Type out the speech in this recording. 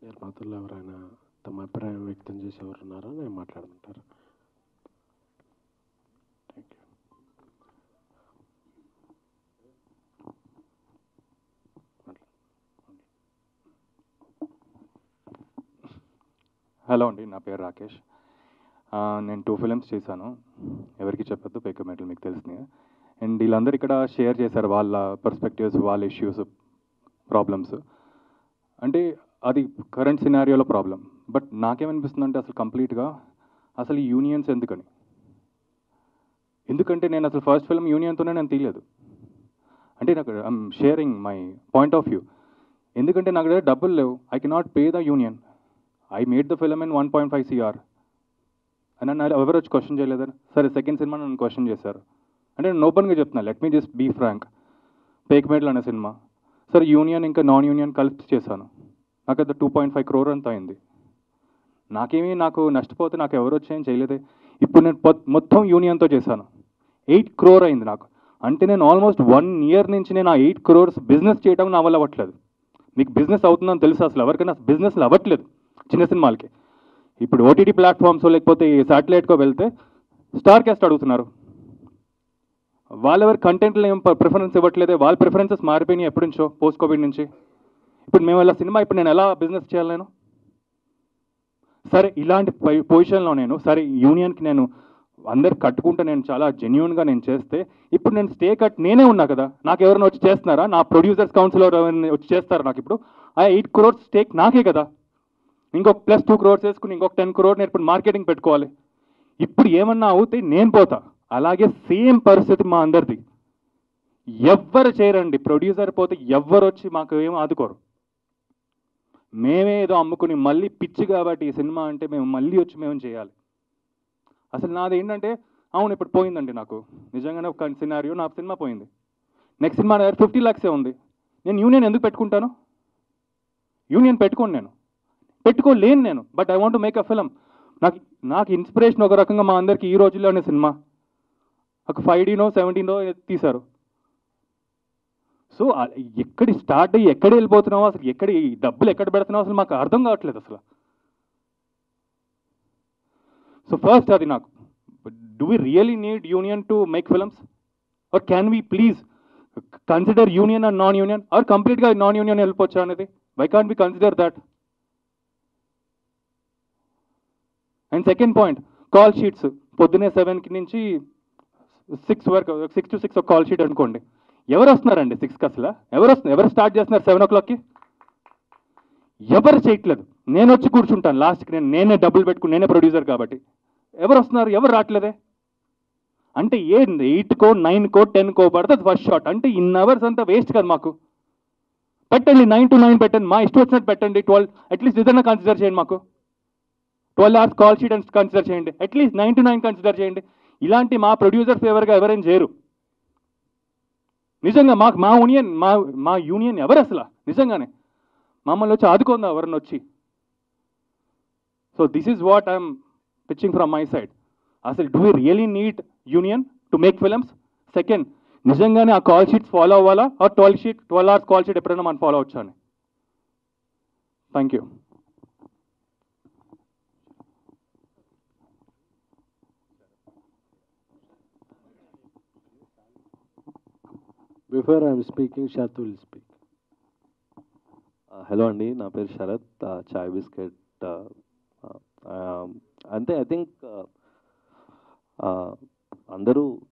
నిర్మాతల్లో ఎవరైనా తమ అభిప్రాయం వ్యక్తం చేసేవారు ఉన్నారా? నేను మాట్లాడమంటారు. Thank you. హలో అండి, నా పేరు రాకేష్. నేను 2 ఫిలిమ్స్ చేశాను. ఎవరికి చెప్పొద్దు, పేక మెటల్ మీకు తెలిసినాయి. అండ్ వీళ్ళందరూ ఇక్కడ షేర్ చేశారు వాళ్ళ పర్స్పెక్టివ్స్, వాళ్ళ ఇష్యూస్, ప్రాబ్లమ్స్. అంటే అది కరెంట్ సినారియోలో ప్రాబ్లం. బట్ నాకేమనిపిస్తుందంటే అసలు కంప్లీట్గా అసలు ఈ యూనియన్స్ ఎందుకంటే నేను అసలు ఫస్ట్ ఫిల్మ్ యూనియన్తోనే నేను తీయలేదు. అంటే నాకు I'm sharing my point of view. ఎందుకంటే నాకు దగ్గర డబ్బులు లేవు. I cannot pay the union. I made the film in 1.5 CR. అని నన్ను ఎవరు వచ్చి క్వశ్చన్ చేయలేదు. సరే, సెకండ్ సినిమా నన్ను క్వశ్చన్ చేశారు. అంటే నేను ఓపెన్గా చెప్తున్నా, let me just be frank. పేక్మేట్లు అనే సినిమా సరే యూనియన్ ఇంకా నాన్ యూనియన్ కలిపి చేశాను. నాకు అది 2.5 crore అంత అయింది. నాకు నష్టపోతే నాకు ఎవరు వచ్చాయని చేయలేదే. ఇప్పుడు నేను మొత్తం యూనియన్తో చేశాను. 8 crore అయింది నాకు. అంటే నేను ఆల్మోస్ట్ 1 year నుంచి నేను ఆ 8 crores బిజినెస్ చేయడం నా వల్ల అవ్వట్లేదు. మీకు బిజినెస్ అవుతుందని తెలుసు, అసలు ఎవరికైనా బిజినెస్లు అవ్వట్లేదు చిన్న సినిమాలకి. ఇప్పుడు ఓటీటీ ప్లాట్ఫామ్స్ లేకపోతే శాటిలైట్కో వెళ్తే స్టార్ క్యాస్ట్ అడుగుతున్నారు. వాళ్ళెవరి కంటెంట్లో ఏం ప్రిఫరెన్స్ ఇవ్వట్లేదే. వాళ్ళ ప్రిఫరెన్సెస్ మారిపోయినాయి ఎప్పటి నుంచో, పోస్ట్ కోవిడ్ నుంచి. ఇప్పుడు మేము ఇలా సినిమా ఇప్పుడు నేను ఎలా బిజినెస్ చేయాలి నేను? సరే, ఇలాంటి పొజిషన్లో నేను సరే యూనియన్కి నేను అందరు కట్టుకుంటే నేను చాలా జెన్యున్గా నేను చేస్తే ఇప్పుడు నేను స్టే కట్ నేనే ఉన్నా కదా. నాకు ఎవరైనా వచ్చి చేస్తున్నారా? నా ప్రొడ్యూసర్స్ కౌన్సిల్ ఎవరైనా వచ్చి చేస్తారా? నాకు ఇప్పుడు ఆ 8 crores స్టేక్ నాకే కదా. ఇంకొక ప్లస్ 2 crores వేసుకుని ఇంకొక 10 crore నేను ఇప్పుడు మార్కెటింగ్ పెట్టుకోవాలి. ఇప్పుడు ఏమన్నా అవుతే నేను పోతా. అలాగే సేమ్ పరిస్థితి మా అందరిది. ఎవ్వరు చేయరండి. ప్రొడ్యూసర్ పోతే ఎవ్వరు వచ్చి మాకు ఏం ఆదుకోరు. మేమే ఏదో అమ్ముకుని మళ్ళీ పిచ్చి కాబట్టి ఈ సినిమా అంటే మేము మళ్ళీ వచ్చి మేము చేయాలి. అసలు నాది ఏంటంటే, అవును ఇప్పుడు పోయిందండి నాకు నిజంగానే ఒక సినారియో, నా సినిమా పోయింది. నెక్స్ట్ సినిమా దగ్గర 50 lakhs ఉంది. నేను యూనియన్ ఎందుకు పెట్టుకుంటాను? యూనియన్ పెట్టుకోను, పెట్టుకోలేను నేను. But I want to make a film. నాకు ఇన్స్పిరేషన్ ఒక రకంగా మా అందరికి ఈ రోజుల్లోనే సినిమా ఒక 5Dనో 17 తీశారు. సో ఎక్కడ స్టార్ట్ అయ్యి ఎక్కడ వెళ్ళిపోతున్నావో, అసలు ఎక్కడ ఈ డబ్బులు ఎక్కడ పెడుతున్నావో అసలు మాకు అర్థం కావట్లేదు అసలు. సో ఫస్ట్ అది నాకు, do we really need union to make films? Or can we please consider union and non union? Or కంప్లీట్గా నాన్ యూనియన్ వెళ్ళిపోవచ్చా అనేది? Why can't be consider that? And second point, call sheets పొద్దునే 7 నుంచి 6 వరకు, 6 to 6 ఒక call sheet అనుకోండి. ఎవరు వస్తున్నారండి 6కి? అసలు ఎవరు స్టార్ట్ చేస్తున్నారు 7 o'clockకి? ఎవరు చేయట్లేదు. నేను వచ్చి కూర్చుంటాను లాస్ట్కి. నేనే డబ్బులు పెట్టుకుని నేనే ప్రొడ్యూసర్ కాబట్టి. ఎవరు వస్తున్నారు? ఎవరు రావట్లేదే. అంటే 8కో 9కో 10కో పడుతుంది ఫస్ట్ షాట్. అంటే ఇన్ అవర్స్ అంతా వేస్ట్ కదా మాకు. పెట్టండి 9 to 9 పెట్టండి, మా ఇష్టం వచ్చినట్టు పెట్టండి. 12 అట్లీస్ట్ ఇదన్నా కన్సిడర్ చేయండి. మాకు 12 hours కాల్ షీట్ అని కన్సిడర్ చేయండి. అట్లీస్ట్ 9 to 9 కన్సిడర్ చేయండి. ఇలాంటి మా ప్రొడ్యూసర్ ఫేవర్గా ఎవరైనా చేయరు. నిజంగా మాకు మా యూనియన్ ఎవరు అసలు? నిజంగానే మమ్మల్ని వచ్చి ఆదుకుందా ఎవరిని వచ్చి? So this is what I'm pitching from my side. అసలు do we really need union to make films? Second, నిజంగానే ఆ కాల్ షీట్స్ ఫాలో అవ్వాలా? ఆర్ 12 hours కాల్ షీట్ ఎప్పుడైనా మనం ఫాలో అవ్వచ్చా అని? Thank you. Before I am speaking, Shatu will speak. Hello అండి, నా పేరు శరత్, చాయ్ బిస్కెట్. అంతే, ఐ థింక్ అందరూ